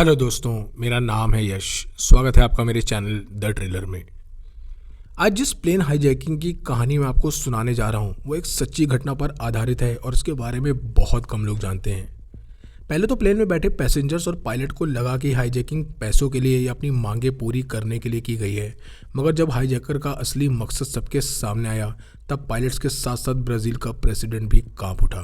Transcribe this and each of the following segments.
Hello दोस्तों, मेरा नाम है यश। स्वागत है आपका मेरे चैनल द ट्रेलर में। आज जिस प्लेन हाईजैकिंग की कहानी मैं आपको सुनाने जा रहा हूँ वो एक सच्ची घटना पर आधारित है और इसके बारे में बहुत कम लोग जानते हैं। पहले तो प्लेन में बैठे पैसेंजर्स और पायलट को लगा कि हाईजैकिंग पैसों के लिए या अपनी मांगें पूरी करने के लिए की गई है, मगर जब हाईजैकर का असली मकसद सबके सामने आया तब पायलट्स के साथ साथ ब्राज़ील का प्रेसिडेंट भी कांप उठा।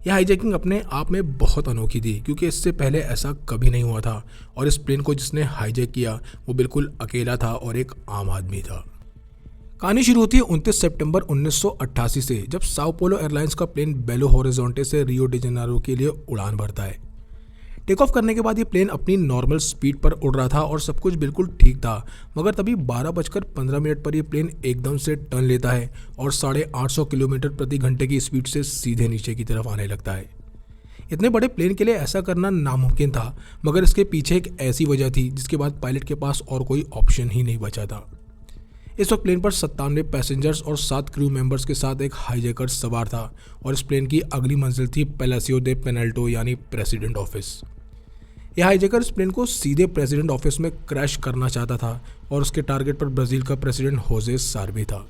यह हाईजैकिंग अपने आप में बहुत अनोखी थी क्योंकि इससे पहले ऐसा कभी नहीं हुआ था और इस प्लेन को जिसने हाईजैक किया वो बिल्कुल अकेला था और एक आम आदमी था। कहानी शुरू होती है 29 सितंबर 1988 से, जब साओ पोलो एयरलाइंस का प्लेन बेलो होरिजोंटे से रियो डी जेनेरो के लिए उड़ान भरता है। टेक ऑफ करने के बाद ये प्लेन अपनी नॉर्मल स्पीड पर उड़ रहा था और सब कुछ बिल्कुल ठीक था, मगर तभी 12:15 पर यह प्लेन एकदम से टर्न लेता है और 850 किलोमीटर प्रति घंटे की स्पीड से सीधे नीचे की तरफ आने लगता है। इतने बड़े प्लेन के लिए ऐसा करना नामुमकिन था, मगर इसके पीछे एक ऐसी वजह थी जिसके बाद पायलट के पास और कोई ऑप्शन ही नहीं बचा था। इस वक्त प्लेन पर 97 पैसेंजर्स और 7 क्रू मेंबर्स के साथ एक हाईजैकर सवार था और इस प्लेन की अगली मंजिल थी पैलासियो दे पेनाल्टो यानी प्रेसिडेंट ऑफिस। यह हाईजैकर इस प्लेन को सीधे प्रेसिडेंट ऑफिस में क्रैश करना चाहता था और उसके टारगेट पर ब्राज़ील का प्रेसिडेंट होजे सार्वी था।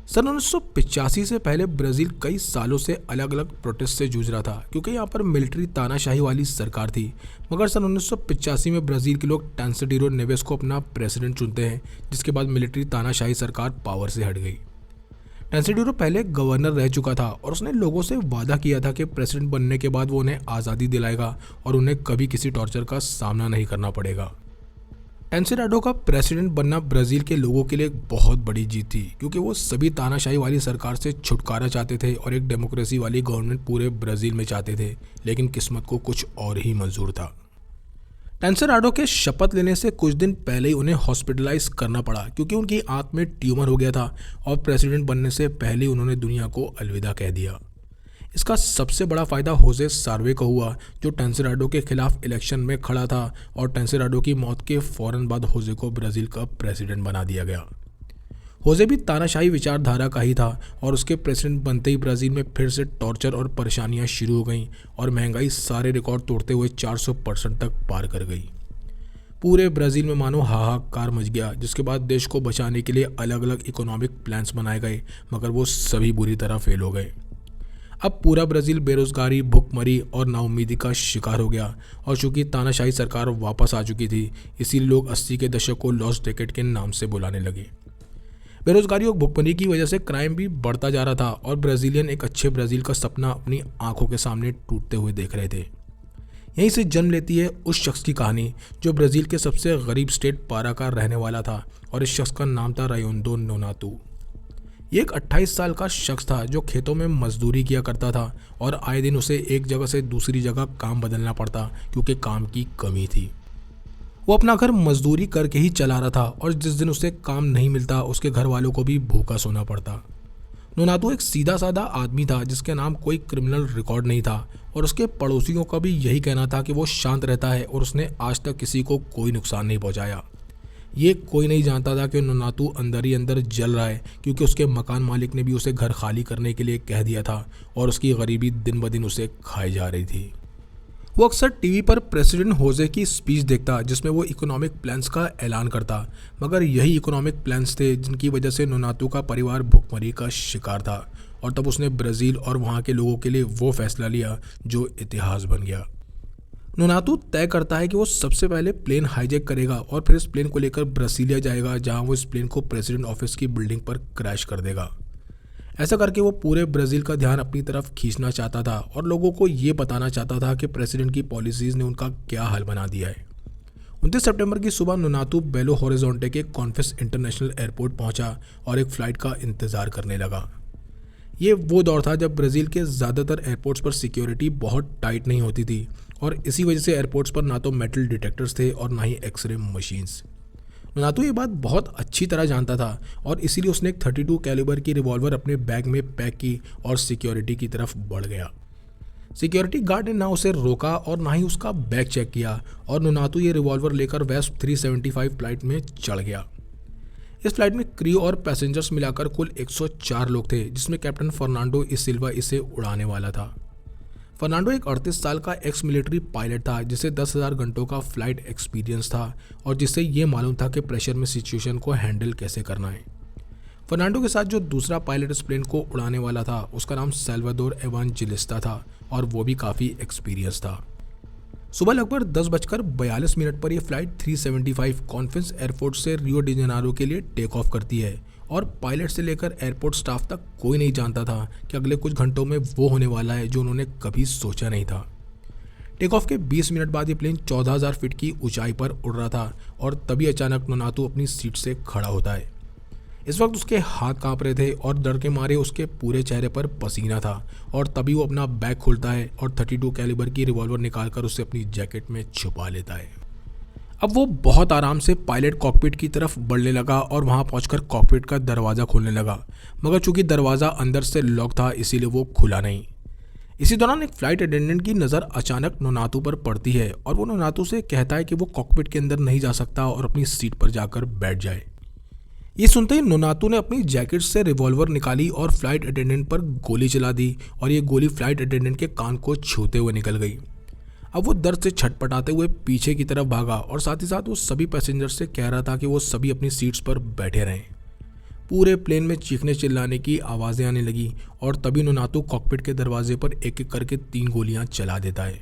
सन 1985 से पहले ब्राज़ील कई सालों से अलग अलग प्रोटेस्ट से जूझ रहा था क्योंकि यहाँ पर मिलिट्री तानाशाही वाली सरकार थी, मगर सन 1985 में ब्राज़ील के लोग टैंसिडिरो नेवेस को अपना प्रेसिडेंट चुनते हैं, जिसके बाद मिलिट्री तानाशाही सरकार पावर से हट गई। टैंसिडिरो पहले गवर्नर रह चुका था और उसने लोगों से वादा किया था कि प्रेसिडेंट बनने के बाद वो उन्हें आज़ादी दिलाएगा और उन्हें कभी किसी टॉर्चर का सामना नहीं करना पड़ेगा। टैंसिडिरो का प्रेसिडेंट बनना ब्राज़ील के लोगों के लिए एक बहुत बड़ी जीत थी क्योंकि वो सभी तानाशाही वाली सरकार से छुटकारा चाहते थे और एक डेमोक्रेसी वाली गवर्नमेंट पूरे ब्राज़ील में चाहते थे, लेकिन किस्मत को कुछ और ही मंजूर था। टैंसिडिरो के शपथ लेने से कुछ दिन पहले ही उन्हें हॉस्पिटलाइज करना पड़ा क्योंकि उनकी आंत में ट्यूमर हो गया था और प्रेसिडेंट बनने से पहले उन्होंने दुनिया को अलविदा कह दिया। इसका सबसे बड़ा फ़ायदा होजे सार्वे को हुआ, जो टैंसिडिरो के खिलाफ इलेक्शन में खड़ा था और टैंसिडिरो की मौत के फ़ौरन बाद होजे को ब्राज़ील का प्रेसिडेंट बना दिया गया। होजे भी तानाशाही विचारधारा का ही था और उसके प्रेसिडेंट बनते ही ब्राज़ील में फिर से टॉर्चर और परेशानियां शुरू हो गईं और महंगाई सारे रिकॉर्ड तोड़ते हुए 400% तक पार कर गई। पूरे ब्राज़ील में मानो हाहाकार मच गया, जिसके बाद देश को बचाने के लिए अलग अलग इकोनॉमिक प्लान्स बनाए गए, मगर वो सभी बुरी तरह फेल हो गए। अब पूरा ब्राज़ील बेरोजगारी, भुखमरी और नाउम्मीदी का शिकार हो गया और चूंकि तानाशाही सरकार वापस आ चुकी थी, इसीलिए लोग 80 के दशक को लॉस्ट डेकेड के नाम से बुलाने लगे। बेरोजगारी और भुखमरी की वजह से क्राइम भी बढ़ता जा रहा था और ब्राज़ीलियन एक अच्छे ब्राज़ील का सपना अपनी आंखों के सामने टूटते हुए देख रहे थे। यहीं से जन्म लेती है उस शख्स की कहानी जो ब्राज़ील के सबसे गरीब स्टेट पारा का रहने वाला था और इस शख्स का नाम था रायोंदो नोनातू। ये एक 28 साल का शख्स था जो खेतों में मजदूरी किया करता था और आए दिन उसे एक जगह से दूसरी जगह काम बदलना पड़ता क्योंकि काम की कमी थी। वो अपना घर मजदूरी करके ही चला रहा था और जिस दिन उसे काम नहीं मिलता उसके घर वालों को भी भूखा सोना पड़ता। नोनातू एक सीधा साधा आदमी था जिसके नाम कोई क्रिमिनल रिकॉर्ड नहीं था और उसके पड़ोसियों का भी यही कहना था कि वो शांत रहता है और उसने आज तक किसी को कोई नुकसान नहीं पहुंचाया। ये कोई नहीं जानता था कि नोनातू अंदर ही अंदर जल रहा है क्योंकि उसके मकान मालिक ने भी उसे घर खाली करने के लिए कह दिया था और उसकी गरीबी दिन ब दिन उसे खाई जा रही थी। वो अक्सर टीवी पर प्रेसिडेंट होजे की स्पीच देखता जिसमें वो इकोनॉमिक प्लान्स का ऐलान करता, मगर यही इकोनॉमिक प्लान्स थे जिनकी वजह से नोनातू का परिवार भुखमरी का शिकार था और तब उसने ब्राज़ील और वहाँ के लोगों के लिए वो फैसला लिया जो इतिहास बन गया। नोनातू तय करता है कि वो सबसे पहले प्लेन हाईजैक करेगा और फिर इस प्लेन को लेकर ब्रासीलिया जाएगा, जहाँ वो इस प्लेन को प्रेसिडेंट ऑफिस की बिल्डिंग पर क्रैश कर देगा। ऐसा करके वो पूरे ब्राज़ील का ध्यान अपनी तरफ खींचना चाहता था और लोगों को ये बताना चाहता था कि प्रेसिडेंट की पॉलिसीज़ ने उनका क्या हाल बना दिया है। 29 सितंबर की सुबह नोनातू बेलो होरिजोंटे के कॉन्फेस इंटरनेशनल एयरपोर्ट पहुंचा और एक फ़्लाइट का इंतज़ार करने लगा। ये वो दौर था जब ब्राज़ील के ज़्यादातर एयरपोर्ट्स पर सिक्योरिटी बहुत टाइट नहीं होती थी और इसी वजह से एयरपोर्ट्स पर ना तो मेटल डिटेक्टर्स थे और ना ही एक्सरे मशीन्स। नोनातू ये बात बहुत अच्छी तरह जानता था और इसीलिए उसने एक 32 कैलिबर की रिवॉल्वर अपने बैग में पैक की और सिक्योरिटी की तरफ बढ़ गया। सिक्योरिटी गार्ड ने ना उसे रोका और ना ही उसका बैग चेक किया और नोनातू ये रिवॉल्वर लेकर वेस्ट 375 फ्लाइट में चढ़ गया। इस फ्लाइट में क्रू और पैसेंजर्स मिलाकर कुल 104 लोग थे, जिसमें कैप्टन फर्नांडो ई सिल्वा इसे उड़ाने वाला था। फर्नांडो एक 38 साल का एक्स मिलिट्री पायलट था जिसे 10,000 घंटों का फ्लाइट एक्सपीरियंस था और जिससे ये मालूम था कि प्रेशर में सिचुएशन को हैंडल कैसे करना है। फर्नांडो के साथ जो दूसरा पायलट इस प्लेन को उड़ाने वाला था उसका नाम सैल्वाडोर एवांजेलिस्टा था और वो भी काफ़ी एक्सपीरियंस था। सुबह लगभग 10:42 पर यह फ्लाइट 375 कॉन्फ्रेंस एयरपोर्ट से रियो डी जेनेरो के लिए टेक ऑफ करती है और पायलट से लेकर एयरपोर्ट स्टाफ तक कोई नहीं जानता था कि अगले कुछ घंटों में वो होने वाला है जो उन्होंने कभी सोचा नहीं था। टेक ऑफ के 20 मिनट बाद ये प्लेन 14,000 फीट की ऊंचाई पर उड़ रहा था और तभी अचानक नोनातू अपनी सीट से खड़ा होता है। इस वक्त उसके हाथ कांप रहे थे और डर के मारे उसके पूरे चेहरे पर पसीना था और तभी वो अपना बैग खोलता है और 32 कैलिबर की रिवॉल्वर निकालकर उसे अपनी जैकेट में छुपा लेता है। अब वो बहुत आराम से पायलट कॉकपिट की तरफ बढ़ने लगा और वहां पहुंचकर कॉकपिट का दरवाज़ा खोलने लगा, मगर चूंकि दरवाज़ा अंदर से लॉक था इसीलिए वो खुला नहीं। इसी दौरान एक फ्लाइट अटेंडेंट की नज़र अचानक नोनातू पर पड़ती है और वो नोनातू से कहता है कि वो कॉकपिट के अंदर नहीं जा सकता और अपनी सीट पर जाकर बैठ जाए। ये सुनते ही नोनातू ने अपनी जैकेट से रिवॉल्वर निकाली और फ्लाइट अटेंडेंट पर गोली चला दी और ये गोली फ्लाइट अटेंडेंट के कान को छूते हुए निकल गई। अब वो दर्द से छटपटाते हुए पीछे की तरफ भागा और साथ ही साथ वो सभी पैसेंजर्स से कह रहा था कि वो सभी अपनी सीट्स पर बैठे रहें। पूरे प्लेन में चीखने चिल्लाने की आवाज़ें आने लगी और तभी नोनातू कॉकपिट के दरवाजे पर एक एक करके 3 गोलियां चला देता है।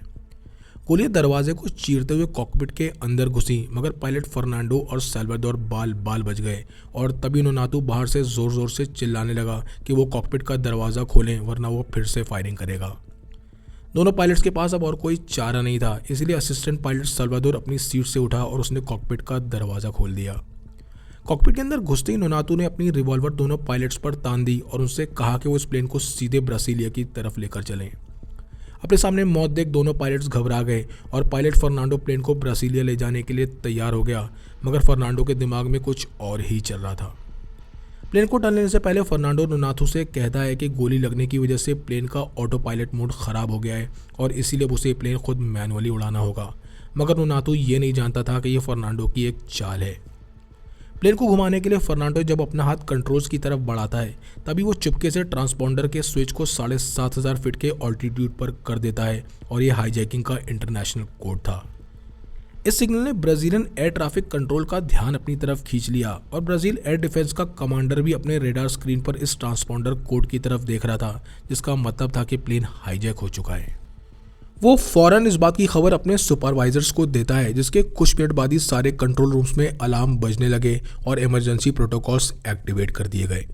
गोलियां दरवाजे को चीरते हुए कॉकपिट के अंदर घुसी, मगर पायलट फर्नांडो और सैल्वाडोर बाल बाल बच गए और तभी नोनातू बाहर से ज़ोर ज़ोर से चिल्लाने लगा कि वो कॉकपिट का दरवाज़ा खोलें वरना वो फिर से फायरिंग करेगा। दोनों पायलट्स के पास अब और कोई चारा नहीं था, इसलिए असिस्टेंट पायलट सल्वाडोर अपनी सीट से उठा और उसने कॉकपिट का दरवाज़ा खोल दिया। कॉकपिट के अंदर घुसते ही नोनातू ने अपनी रिवॉल्वर दोनों पायलट्स पर तान दी और उनसे कहा कि वो इस प्लेन को सीधे ब्रासीलिया की तरफ लेकर चलें। अपने सामने मौत देख दोनों पायलट्स घबरा गए और पायलट फर्नांडो प्लेन को ब्रासीलिया ले जाने के लिए तैयार हो गया, मगर फर्नांडो के दिमाग में कुछ और ही चल रहा था। प्लेन को टलने से पहले फर्नांडो नोनातू से कहता है कि गोली लगने की वजह से प्लेन का ऑटो पायलट मोड ख़राब हो गया है और इसीलिए उसे प्लेन खुद मैनुअली उड़ाना होगा, मगर नोनातू ये नहीं जानता था कि यह फर्नांडो की एक चाल है। प्लेन को घुमाने के लिए फर्नांडो जब अपना हाथ कंट्रोल्स की तरफ बढ़ाता है तभी वो चुपके से ट्रांसपॉन्डर के स्विच को 7,500 फीट के ऑल्टीट्यूड पर कर देता है और ये हाईजैकिंग का इंटरनेशनल कोड था। इस सिग्नल ने ब्राज़ीलियन एयर ट्रैफिक कंट्रोल का ध्यान अपनी तरफ खींच लिया और ब्राज़ील एयर डिफेंस का कमांडर भी अपने रेडार स्क्रीन पर इस ट्रांसपॉन्डर कोड की तरफ देख रहा था, जिसका मतलब था कि प्लेन हाईजैक हो चुका है। वो फौरन इस बात की खबर अपने सुपरवाइजर्स को देता है, जिसके कुछ मिनट बाद ही सारे कंट्रोल रूम्स में अलार्म बजने लगे और इमरजेंसी प्रोटोकॉल्स एक्टिवेट कर दिए गए।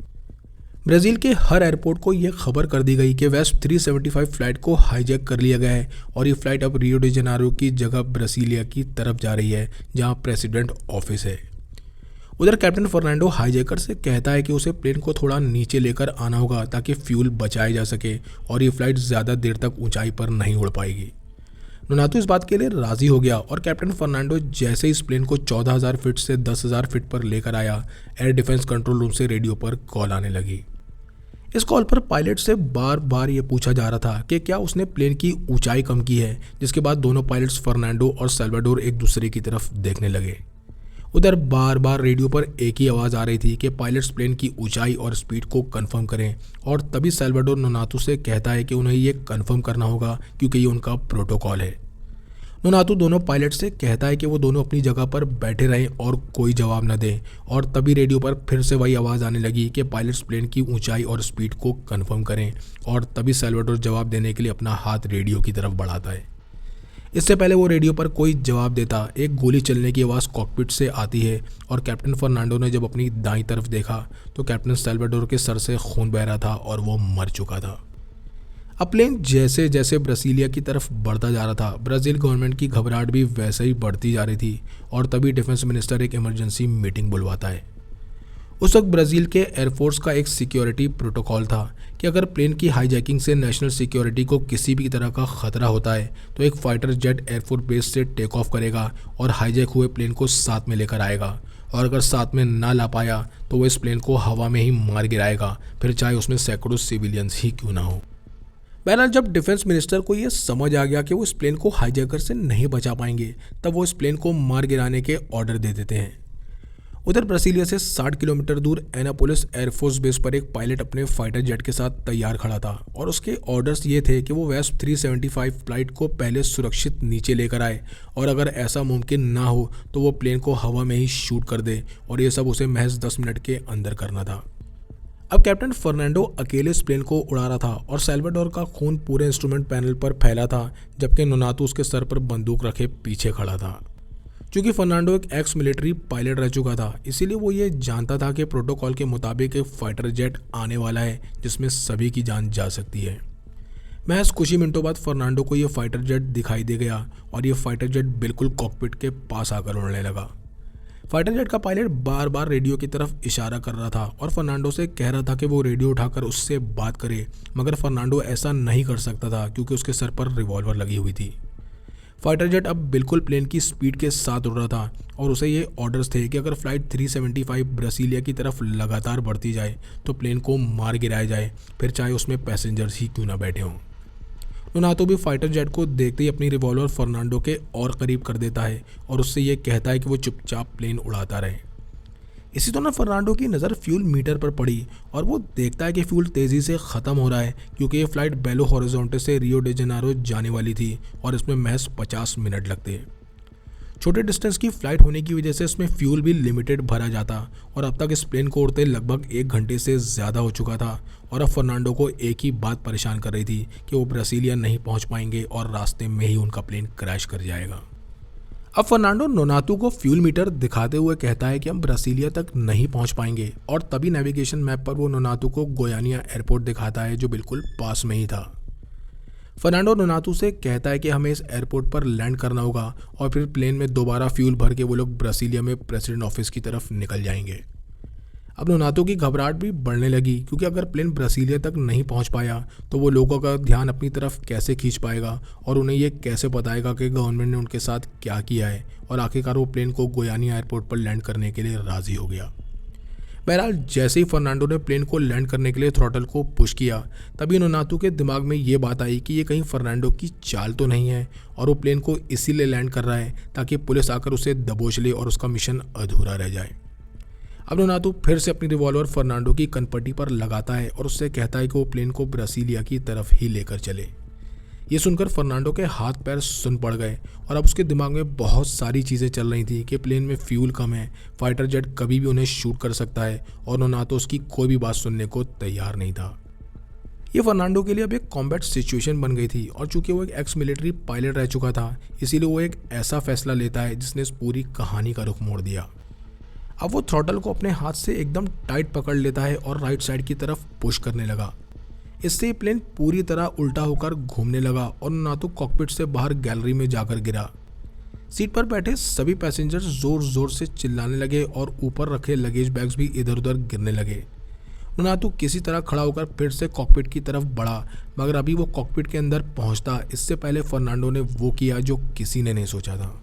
ब्राज़ील के हर एयरपोर्ट को यह खबर कर दी गई कि वेस्ट 375 फ्लाइट को हाईजैक कर लिया गया है और ये फ्लाइट अब रियो डी जेनेरो की जगह ब्रासीलिया की तरफ जा रही है, जहां प्रेसिडेंट ऑफिस है। उधर कैप्टन फर्नांडो हाईजैकर से कहता है कि उसे प्लेन को थोड़ा नीचे लेकर आना होगा ताकि फ्यूल बचाया जा सके और ये फ्लाइट ज़्यादा देर तक ऊंचाई पर नहीं उड़ पाएगी। नोनातू इस बात के लिए राज़ी हो गया और कैप्टन फर्नांडो जैसे इस प्लेन को 14,000 फीट से 10,000 फीट पर लेकर आया, एयर डिफेंस कंट्रोल रूम से रेडियो पर कॉल आने लगी। इस कॉल पर पायलट से बार बार ये पूछा जा रहा था कि क्या उसने प्लेन की ऊंचाई कम की है, जिसके बाद दोनों पायलट्स फर्नांडो और सैल्वाडोर एक दूसरे की तरफ देखने लगे। उधर बार बार रेडियो पर एक ही आवाज़ आ रही थी कि पायलट्स प्लेन की ऊंचाई और स्पीड को कंफर्म करें और तभी सैल्वाडोर नोनातू से कहता है कि उन्हें ये कंफर्म करना होगा क्योंकि ये उनका प्रोटोकॉल है। नोनातू दोनों पायलट से कहता है कि वो दोनों अपनी जगह पर बैठे रहें और कोई जवाब न दें और तभी रेडियो पर फिर से वही आवाज़ आने लगी कि पायलट्स प्लेन की ऊंचाई और स्पीड को कंफर्म करें और तभी सैल्वाडोर जवाब देने के लिए अपना हाथ रेडियो की तरफ बढ़ाता है। इससे पहले वो रेडियो पर कोई जवाब देता, एक गोली चलने की आवाज़ कॉकपिट से आती है और कैप्टन फर्नांडो ने जब अपनी दाईं तरफ देखा तो कैप्टन सैल्वाडोर के सर से खून बह रहा था और वो मर चुका था। अब प्लेन जैसे जैसे ब्रासीलिया की तरफ बढ़ता जा रहा था, ब्राज़ील गवर्नमेंट की घबराहट भी वैसे ही बढ़ती जा रही थी और तभी डिफेंस मिनिस्टर एक इमरजेंसी मीटिंग बुलवाता है। उस वक्त ब्राज़ील के एयरफोर्स का एक सिक्योरिटी प्रोटोकॉल था कि अगर प्लेन की हाईजैकिंग से नेशनल सिक्योरिटी को किसी भी तरह का खतरा होता है तो एक फाइटर जेट एयरफोर्स बेस से टेक ऑफ करेगा और हाईजैक हुए प्लेन को साथ में लेकर आएगा और अगर साथ में ना ला पाया तो वो इस प्लेन को हवा में ही मार गिराएगा, फिर चाहे उसमें सैकड़ों सिविलियंस ही क्यों ना हो। बहरहाल जब डिफेंस मिनिस्टर को ये समझ आ गया कि वो इस प्लेन को हाईजैकर से नहीं बचा पाएंगे, तब वो इस प्लेन को मार गिराने के ऑर्डर दे देते हैं। उधर ब्रासीलिया से 60 किलोमीटर दूर एनापोलिस एयरफोर्स बेस पर एक पायलट अपने फाइटर जेट के साथ तैयार खड़ा था और उसके ऑर्डर्स ये थे कि वो वेस्प 375 फ्लाइट को पहले सुरक्षित नीचे लेकर आए और अगर ऐसा मुमकिन ना हो तो वो प्लेन को हवा में ही शूट कर दे और ये सब उसे महज 10 मिनट के अंदर करना था। अब कैप्टन फर्नांडो अकेले इस प्लेन को उड़ा रहा था और सैल्वाडोर का खून पूरे इंस्ट्रूमेंट पैनल पर फैला था, जबकि नोनातो उसके सर पर बंदूक रखे पीछे खड़ा था। चूंकि फर्नांडो एक एक्स मिलिट्री पायलट रह चुका था, इसीलिए वो ये जानता था कि प्रोटोकॉल के मुताबिक एक फाइटर जेट आने वाला है जिसमें सभी की जान जा सकती है। महज कुछ ही मिनटों बाद फर्नांडो को यह फाइटर जेट दिखाई दे गया और ये फाइटर जेट बिल्कुल कॉकपिट के पास आकर उड़ने लगा। फाइटर जेट का पायलट बार बार रेडियो की तरफ इशारा कर रहा था और फर्नांडो से कह रहा था कि वो रेडियो उठाकर उससे बात करे, मगर फर्नांडो ऐसा नहीं कर सकता था क्योंकि उसके सर पर रिवॉल्वर लगी हुई थी। फाइटर जेट अब बिल्कुल प्लेन की स्पीड के साथ उड़ रहा था और उसे ये ऑर्डर्स थे कि अगर फ्लाइट 375 ब्रासीलिया की तरफ लगातार बढ़ती जाए तो प्लेन को मार गिराया जाए, फिर चाहे उसमें पैसेंजर्स ही क्यों ना बैठे हों। नोनातो भी फाइटर जेट को देखते ही अपनी रिवॉल्वर फर्नांडो के और करीब कर देता है और उससे ये कहता है कि वो चुपचाप प्लेन उड़ाता रहे। इसी दौरान फर्नांडो की नज़र फ्यूल मीटर पर पड़ी और वो देखता है कि फ्यूल तेज़ी से ख़त्म हो रहा है क्योंकि ये फ़्लाइट बेलो हॉरिजॉन्टे से रियो डे जेनेरो जाने वाली थी और इसमें महज 50 मिनट लगते हैं। छोटे डिस्टेंस की फ़्लाइट होने की वजह से इसमें फ्यूल भी लिमिटेड भरा जाता और अब तक इस प्लेन को उड़ते लगभग 1 घंटे से ज़्यादा हो चुका था और अब फर्नांडो को एक ही बात परेशान कर रही थी कि वो ब्रासीलिया नहीं पहुंच पाएंगे और रास्ते में ही उनका प्लेन क्रैश कर जाएगा। अब फर्नांडो नोनातो को फ्यूल मीटर दिखाते हुए कहता है कि हम ब्रासीलिया तक नहीं पहुंच पाएंगे और तभी नेविगेशन मैप पर वो नोनातो को गोयानिया एयरपोर्ट दिखाता है जो बिल्कुल पास में ही था। फर्नांडो नोनातो से कहता है कि हमें इस एयरपोर्ट पर लैंड करना होगा और फिर प्लेन में दोबारा फ्यूल भर के वो लोग ब्रासीलिया में प्रेसिडेंट ऑफिस की तरफ निकल जाएंगे। अब नोनातो की घबराहट भी बढ़ने लगी क्योंकि अगर प्लेन ब्रासीलिया तक नहीं पहुंच पाया तो वो लोगों का ध्यान अपनी तरफ कैसे खींच पाएगा और उन्हें ये कैसे बताएगा कि गवर्नमेंट ने उनके साथ क्या किया है और आखिरकार वो प्लेन को गोयानिया एयरपोर्ट पर लैंड करने के लिए राज़ी हो गया। बहरहाल जैसे ही फर्नांडो ने प्लेन को लैंड करने के लिए थ्रॉटल को पुश किया तभी नोनातो के दिमाग में ये बात आई कि ये कहीं फर्नांडो की चाल तो नहीं है और वो प्लेन को इसीलिए लैंड कर रहा है ताकि पुलिस आकर उसे दबोच ले और उसका मिशन अधूरा रह जाए। अब नोनातो फिर से अपनी रिवॉल्वर फर्नांडो की कनपट्टी पर लगाता है और उससे कहता है कि वो प्लेन को ब्रासीलिया की तरफ ही लेकर चले। ये सुनकर फर्नांडो के हाथ पैर सुन पड़ गए और अब उसके दिमाग में बहुत सारी चीज़ें चल रही थी कि प्लेन में फ्यूल कम है, फाइटर जेट कभी भी उन्हें शूट कर सकता है और नोनातो उसकी कोई भी बात सुनने को तैयार नहीं था। ये फर्नांडो के लिए अब एक कॉम्बैट सिचुएशन बन गई थी और चूंकि वो एक एक्स मिलिट्री पायलट रह चुका था इसीलिए वो एक ऐसा फैसला लेता है जिसने इस पूरी कहानी का रुख मोड़ दिया। अब वो थ्रॉटल को अपने हाथ से एकदम टाइट पकड़ लेता है और राइट साइड की तरफ पुश करने लगा। इससे प्लेन पूरी तरह उल्टा होकर घूमने लगा और नोनातो कॉकपिट से बाहर गैलरी में जाकर गिरा। सीट पर बैठे सभी पैसेंजर्स जोर जोर से चिल्लाने लगे और ऊपर रखे लगेज बैग्स भी इधर उधर गिरने लगे। नोनातो किसी तरह खड़ा होकर फिर से कॉकपिट की तरफ बढ़ा, मगर अभी वो कॉकपिट के अंदर पहुंचता इससे पहले फर्नांडो ने वो किया जो किसी ने नहीं सोचा था।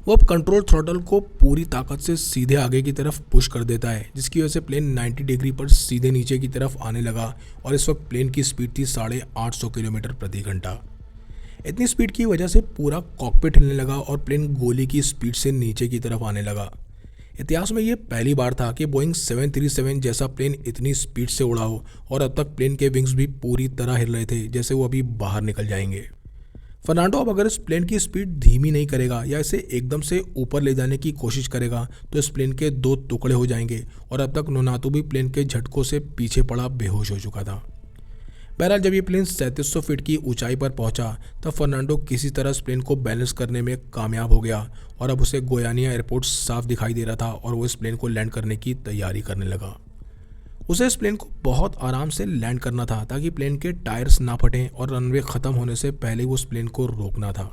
वो अब कंट्रोल थ्रॉटल को पूरी ताकत से सीधे आगे की तरफ पुश कर देता है जिसकी वजह से प्लेन 90 डिग्री पर सीधे नीचे की तरफ आने लगा और इस वक्त प्लेन की स्पीड थी 850 किलोमीटर प्रति घंटा। इतनी स्पीड की वजह से पूरा कॉकपिट हिलने लगा और प्लेन गोली की स्पीड से नीचे की तरफ आने लगा। इतिहास में ये पहली बार था कि बोइंग 737 जैसा प्लेन इतनी स्पीड से उड़ा हो और अब तक प्लेन के विंग्स भी पूरी तरह हिल रहे थे जैसे वो अभी बाहर निकल जाएंगे। फर्नांडो अब अगर इस प्लेन की स्पीड धीमी नहीं करेगा या इसे एकदम से ऊपर ले जाने की कोशिश करेगा तो इस प्लेन के 2 टुकड़े हो जाएंगे और अब तक नोनातो भी प्लेन के झटकों से पीछे पड़ा बेहोश हो चुका था। बहरहाल जब ये प्लेन 3700 फीट की ऊंचाई पर पहुंचा तब फर्नांडो किसी तरह इस प्लेन को बैलेंस करने में कामयाब हो गया और अब उसे गोयानिया एयरपोर्ट साफ दिखाई दे रहा था और वो इस प्लेन को लैंड करने की तैयारी करने लगा। उसे इस प्लेन को बहुत आराम से लैंड करना था ताकि प्लेन के टायर्स ना फटें और रनवे ख़त्म होने से पहले ही उस प्लेन को रोकना था।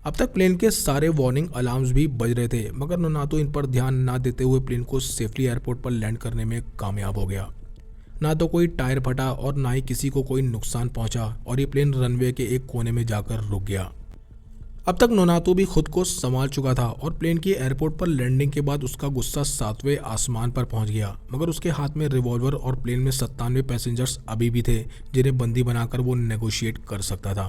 अब तक प्लेन के सारे वार्निंग अलार्म्स भी बज रहे थे मगर नोनातो इन पर ध्यान ना देते हुए प्लेन को सेफ्टी एयरपोर्ट पर लैंड करने में कामयाब हो गया। ना तो कोई टायर फटा और ना ही किसी को कोई नुकसान पहुंचा और ये प्लेन रनवे के एक कोने में जाकर रुक गया। अब तक नोनातो भी खुद को संभाल चुका था और प्लेन की एयरपोर्ट पर लैंडिंग के बाद उसका गुस्सा 7वें आसमान पर पहुंच गया, मगर उसके हाथ में रिवॉल्वर और प्लेन में 97 पैसेंजर्स अभी भी थे जिन्हें बंदी बनाकर वो नेगोशिएट कर सकता था।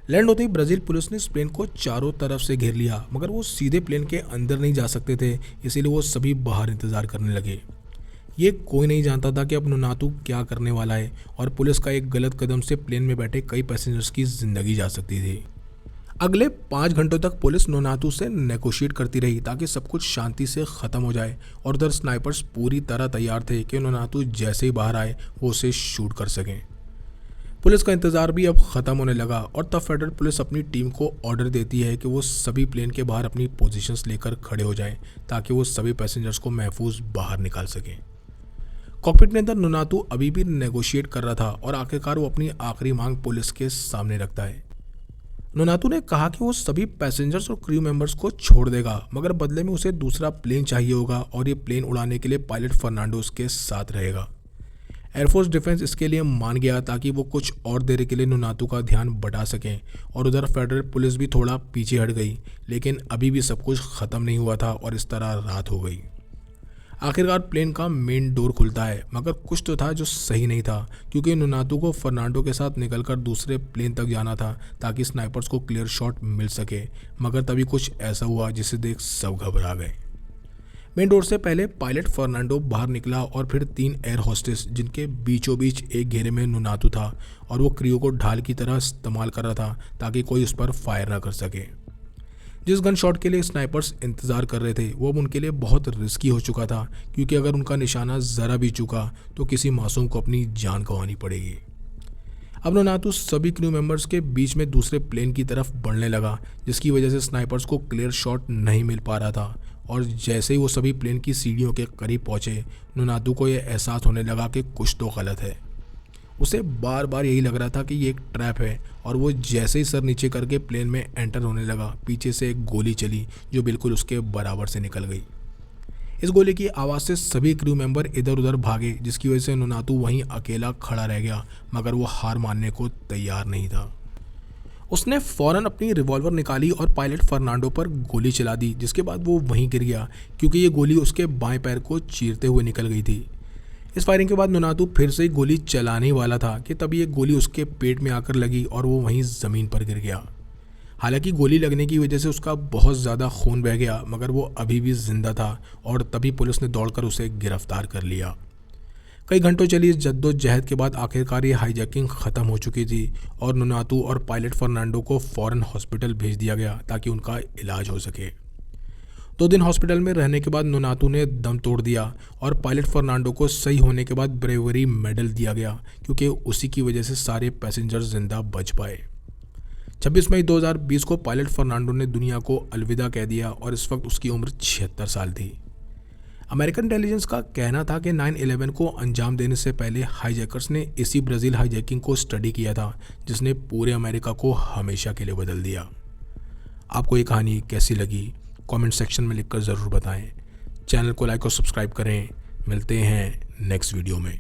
लैंड होते ही ब्राज़ील पुलिस ने इस प्लेन को चारों तरफ से घेर लिया, मगर वो सीधे प्लेन के अंदर नहीं जा सकते थे, इसीलिए वो सभी बाहर इंतज़ार करने लगे। ये कोई नहीं जानता था कि अब नोनातू क्या करने वाला है और पुलिस का एक गलत कदम से प्लेन में बैठे कई पैसेंजर्स की ज़िंदगी जा सकती थी। अगले 5 घंटों तक पुलिस नोनातू से नेगोशिएट करती रही ताकि सब कुछ शांति से ख़त्म हो जाए और उधर स्नाइपर्स पूरी तरह तैयार थे कि नोनातू जैसे ही बाहर आए वो उसे शूट कर सकें। पुलिस का इंतज़ार भी अब ख़त्म होने लगा और तब फेडरल पुलिस अपनी टीम को ऑर्डर देती है कि वो सभी प्लेन के बाहर अपनी पोजीशंस लेकर खड़े हो जाएं ताकि वो सभी पैसेंजर्स को महफूज बाहर निकाल सकें। कॉकपिट के अंदर नोनातू अभी भी नेगोशिएट कर रहा था और आखिरकार वो अपनी आखिरी मांग पुलिस के सामने रखता है। नोनातू ने कहा कि वो सभी पैसेंजर्स और क्रू मेंबर्स को छोड़ देगा, मगर बदले में उसे दूसरा प्लेन चाहिए होगा और ये प्लेन उड़ाने के लिए पायलट फर्नांडो उसके साथ रहेगा। एयरफोर्स डिफेंस इसके लिए मान गया ताकि वो कुछ और देर के लिए नोनातू का ध्यान बटा सकें और उधर फेडरल पुलिस भी थोड़ा पीछे हट गई, लेकिन अभी भी सब कुछ ख़त्म नहीं हुआ था और इस तरह रात हो गई। आखिरकार प्लेन का मेन डोर खुलता है, मगर कुछ तो था जो सही नहीं था क्योंकि नोनातू को फर्नांडो के साथ निकलकर दूसरे प्लेन तक जाना था ताकि स्नाइपर्स को क्लियर शॉट मिल सके, मगर तभी कुछ ऐसा हुआ जिसे देख सब घबरा गए। मेन डोर से पहले पायलट फर्नांडो बाहर निकला और फिर 3 एयर होस्टेस जिनके बीचों बीच एक घेरे में नोनातू था और वो क्रियो को ढाल की तरह इस्तेमाल कर रहा था ताकि कोई उस पर फायर ना कर सके। जिस गन शॉट के लिए स्नाइपर्स इंतज़ार कर रहे थे वो अब उनके लिए बहुत रिस्की हो चुका था क्योंकि अगर उनका निशाना ज़रा भी चूका तो किसी मासूम को अपनी जान गंवानी पड़ेगी। अब नोनातू सभी क्रू मेंबर्स के बीच में दूसरे प्लेन की तरफ बढ़ने लगा, जिसकी वजह से स्नाइपर्स को क्लियर शॉट नहीं मिल पा रहा था और जैसे ही वो सभी प्लेन की सीढ़ियों के करीब पहुंचे नोनातू को यह एहसास होने लगा कि कुछ तो गलत है। उसे बार बार यही लग रहा था कि ये एक ट्रैप है और वो जैसे ही सर नीचे करके प्लेन में एंटर होने लगा पीछे से एक गोली चली जो बिल्कुल उसके बराबर से निकल गई। इस गोली की आवाज़ से सभी क्रू मेंबर इधर उधर भागे, जिसकी वजह से नोनातू वहीं अकेला खड़ा रह गया, मगर वो हार मानने को तैयार नहीं था। उसने फ़ौरन अपनी रिवॉल्वर निकाली और पायलट फर्नांडो पर गोली चला दी, जिसके बाद वो वहीं गिर गया क्योंकि ये गोली उसके बाएं पैर को चीरते हुए निकल गई थी। इस फायरिंग के बाद नोनातू फिर से गोली चलाने वाला था कि तभी एक गोली उसके पेट में आकर लगी और वो वहीं ज़मीन पर गिर गया। हालांकि गोली लगने की वजह से उसका बहुत ज़्यादा खून बह गया, मगर वो अभी भी जिंदा था और तभी पुलिस ने दौड़कर उसे गिरफ्तार कर लिया। कई घंटों चली इस जद्दोजहद के बाद आखिरकार ये हाईजैकिंग ख़त्म हो चुकी थी और नोनातू और पायलट फर्नांडो को फ़ौरन हॉस्पिटल भेज दिया गया ताकि उनका इलाज हो सके। 2 दिन हॉस्पिटल में रहने के बाद नोनातू ने दम तोड़ दिया और पायलट फर्नांडो को सही होने के बाद ब्रेवरी मेडल दिया गया क्योंकि उसी की वजह से सारे पैसेंजर जिंदा बच पाए। 26 मई 2020 को पायलट फर्नांडो ने दुनिया को अलविदा कह दिया और इस वक्त उसकी उम्र 76 साल थी। अमेरिकन इंटेलिजेंस का कहना था कि 9/11 को अंजाम देने से पहले हाईजैकर्स ने इसी ब्राज़ील हाईजैकिंग को स्टडी किया था जिसने पूरे अमेरिका को हमेशा के लिए बदल दिया। आपको ये कहानी कैसी लगी कमेंट सेक्शन में लिखकर ज़रूर बताएं। चैनल को लाइक और सब्सक्राइब करें। मिलते हैं नेक्स्ट वीडियो में।